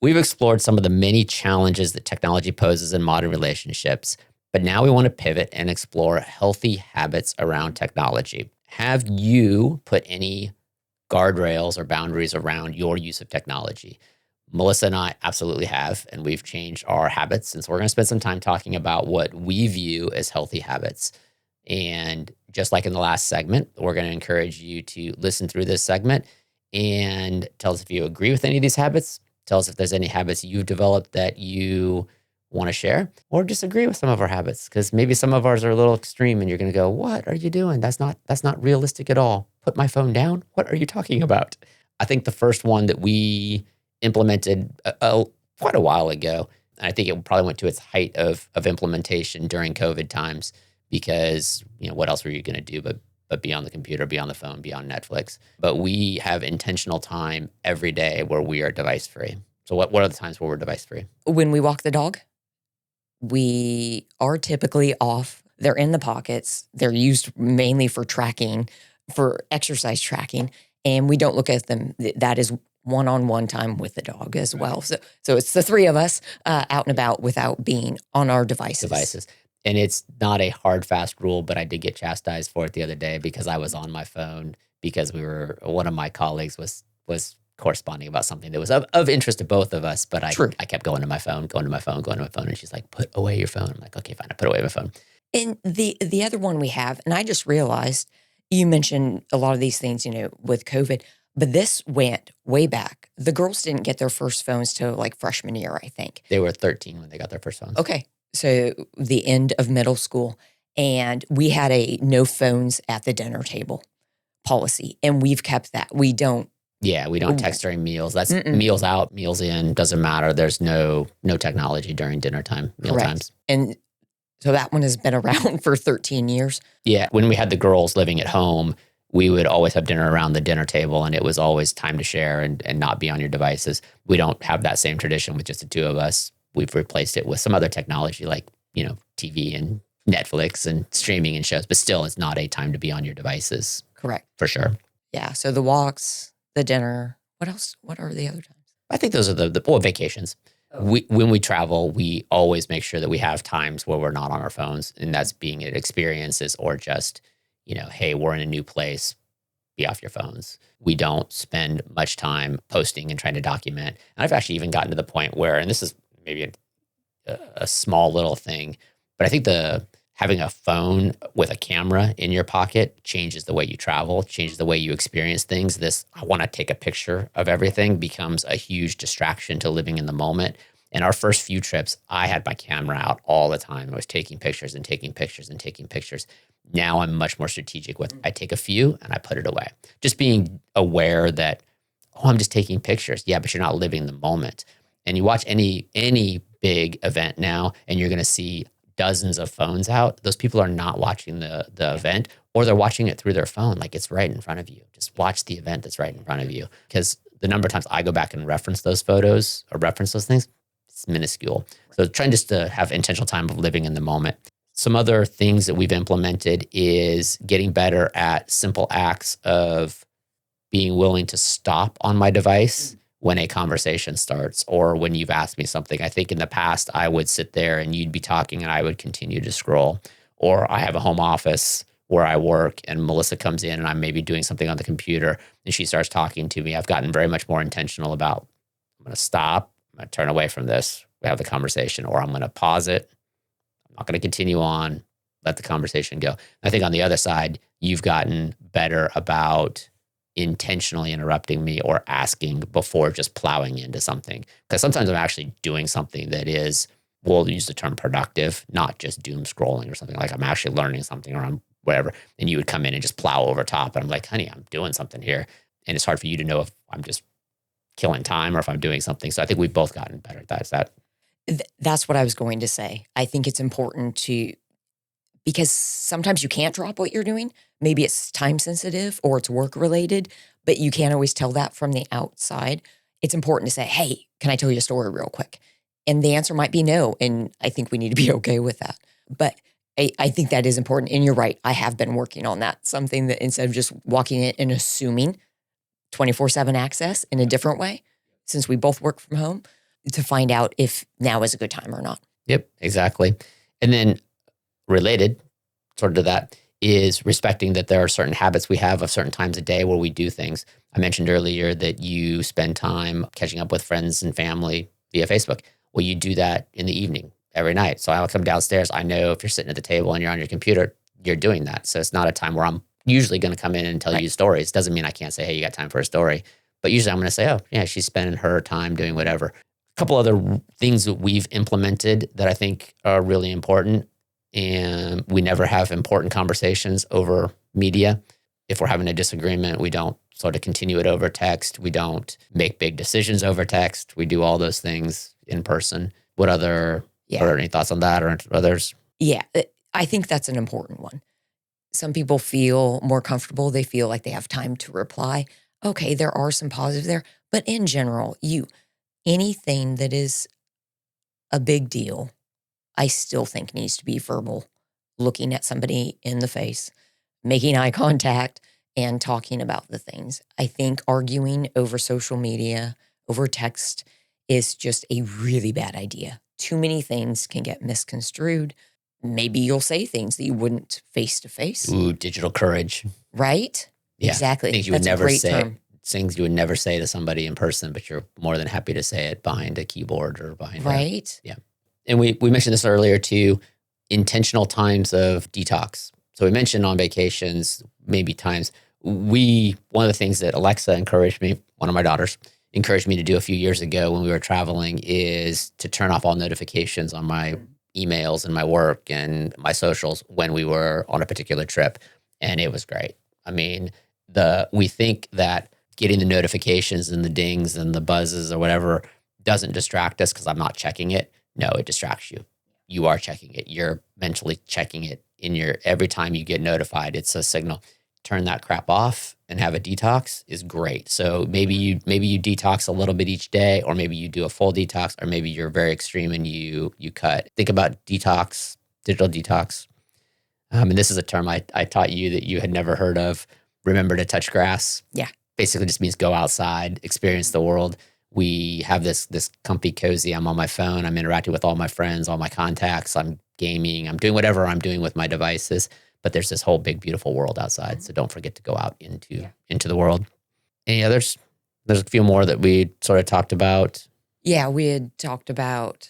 We've explored some of the many challenges that technology poses in modern relationships, but now we want to pivot and explore healthy habits around technology. Have you put any guardrails or boundaries around your use of technology? Melissa and I absolutely have, and we've changed our habits. And so we're going to spend some time talking about what we view as healthy habits. And just like in the last segment, we're going to encourage you to listen through this segment and tell us if you agree with any of these habits. Tell us if there's any habits you've developed that you want to share, or disagree with some of our habits, because maybe some of ours are a little extreme and you're going to go, what are you doing? That's not realistic at all. Put my phone down. What are you talking about? I think the first one that we implemented quite a while ago, and I think it probably went to its height of implementation during COVID times, because what else were you going to do but be on the computer, be on the phone, be on Netflix? But we have intentional time every day where we are device free. So what are the times where we're device free? When we walk the dog, we are typically off. They're in the pockets. They're used mainly for tracking, for exercise tracking, and we don't look at them. That is one-on-one time with the dog as well. So it's the three of us out and about without being on our devices. And it's not a hard, fast rule, but I did get chastised for it the other day because I was on my phone because one of my colleagues was corresponding about something that was of interest to both of us, but I kept going to my phone, and she's like, put away your phone. I'm like, okay, fine, I put away my phone. And the other one we have, and I just realized, you mentioned a lot of these things, with COVID, but this went way back. The girls didn't get their first phones till like freshman year, I think. They were 13 when they got their first phones. Okay. So the end of middle school, and we had a no phones at the dinner table policy, and we've kept that. We don't text during meals. That's meals out, meals in, doesn't matter. There's no technology during dinner time, meal times. And so that one has been around for 13 years. Yeah. When we had the girls living at home, we would always have dinner around the dinner table, and it was always time to share and not be on your devices. We don't have that same tradition with just the two of us. We've replaced it with some other technology like, TV and Netflix and streaming and shows, but still it's not a time to be on your devices. Correct. For sure. Yeah. So the walks, the dinner, what else? What are the other times? I think those are the vacations. Oh. When we travel, we always make sure that we have times where we're not on our phones, and that's being at experiences or just, hey, we're in a new place, be off your phones. We don't spend much time posting and trying to document. And I've actually even gotten to the point where, and this is maybe a small little thing, but I think having a phone with a camera in your pocket changes the way you travel, changes the way you experience things. This, I want to take a picture of everything, becomes a huge distraction to living in the moment. And our first few trips, I had my camera out all the time. I was taking pictures and taking pictures and taking pictures. Now I'm much more strategic with, I take a few and I put it away. Just being aware that, I'm just taking pictures. Yeah, but you're not living the moment. And you watch any big event now, and you're going to see dozens of phones out. Those people are not watching the event, or they're watching it through their phone. Like, it's right in front of you. Just watch the event that's right in front of you. Because the number of times I go back and reference those photos or reference those things, it's minuscule. So trying just to have intentional time of living in the moment. Some other things that we've implemented is getting better at simple acts of being willing to stop on my device when a conversation starts, or when you've asked me something. I think in the past, I would sit there and you'd be talking and I would continue to scroll. Or I have a home office where I work and Melissa comes in and I'm maybe doing something on the computer and she starts talking to me. I've gotten very much more intentional about, I'm going to stop, I'm going to turn away from this, we have the conversation, or I'm going to pause it. I'm not going to continue on, let the conversation go. I think on the other side, you've gotten better about intentionally interrupting me or asking before just plowing into something. Because sometimes I'm actually doing something that is, we'll use the term productive, not just doom scrolling or something. Like, I'm actually learning something or I'm whatever. And you would come in and just plow over top. And I'm like, honey, I'm doing something here. And it's hard for you to know if I'm just killing time or if I'm doing something. So I think we've both gotten better at that. Is that? That's what I was going to say. I think it's important because sometimes you can't drop what you're doing. Maybe it's time sensitive or it's work related, but you can't always tell that from the outside. It's important to say, hey, can I tell you a story real quick? And the answer might be no. And I think we need to be okay with that. But I think that is important. And you're right. I have been working on that. Something that instead of just walking in and assuming 24/7 access in a different way, since we both work from home, to find out if now is a good time or not. Yep, exactly. And then related sort of to that is respecting that there are certain habits we have of certain times of day where we do things. I mentioned earlier that you spend time catching up with friends and family via Facebook. Well, you do that in the evening every night. So I'll come downstairs. I know if you're sitting at the table and you're on your computer, you're doing that. So it's not a time where I'm usually going to come in and tell you stories. Doesn't mean I can't say, hey, you got time for a story. But usually I'm going to say, oh, yeah, she's spending her time doing whatever. A couple other things that we've implemented that I think are really important. And we never have important conversations over media. If we're having a disagreement, we don't sort of continue it over text. We don't make big decisions over text. We do all those things in person. What other, or any thoughts on that or others? Yeah, I think that's an important one. Some people feel more comfortable. They feel like they have time to reply. Okay, there are some positives there. But in general, anything that is a big deal, I still think needs to be verbal, looking at somebody in the face, making eye contact, and talking about the things. I think arguing over social media, over text, is just a really bad idea. Too many things can get misconstrued. Maybe you'll say things that you wouldn't face to face. Ooh, digital courage. Right? Yeah. Exactly. Things you would never say. Things you would never say to somebody in person, but you're more than happy to say it behind a keyboard or behind yeah. And we mentioned this earlier too, intentional times of detox. So we mentioned on vacations, maybe times. One of the things that Alexa encouraged me, one of my daughters, encouraged me to do a few years ago when we were traveling is to turn off all notifications on my emails and my work and my socials when we were on a particular trip. And it was great. I mean, we think that getting the notifications and the dings and the buzzes or whatever doesn't distract us because I'm not checking it. No, it distracts you. You are checking it. You're mentally checking it every time you get notified, it's a signal. Turn that crap off and have a detox is great. So maybe you detox a little bit each day, or maybe you do a full detox, or maybe you're very extreme and you cut. Think about detox, digital detox. And this is a term I taught you that you had never heard of. Remember to touch grass. Yeah. Basically just means go outside, experience the world. We have this comfy, cozy, I'm on my phone, I'm interacting with all my friends, all my contacts, I'm gaming, I'm doing whatever I'm doing with my devices, but there's this whole big, beautiful world outside. So don't forget to go out into the world. And yeah, there's a few more that we sort of talked about. Yeah, we had talked about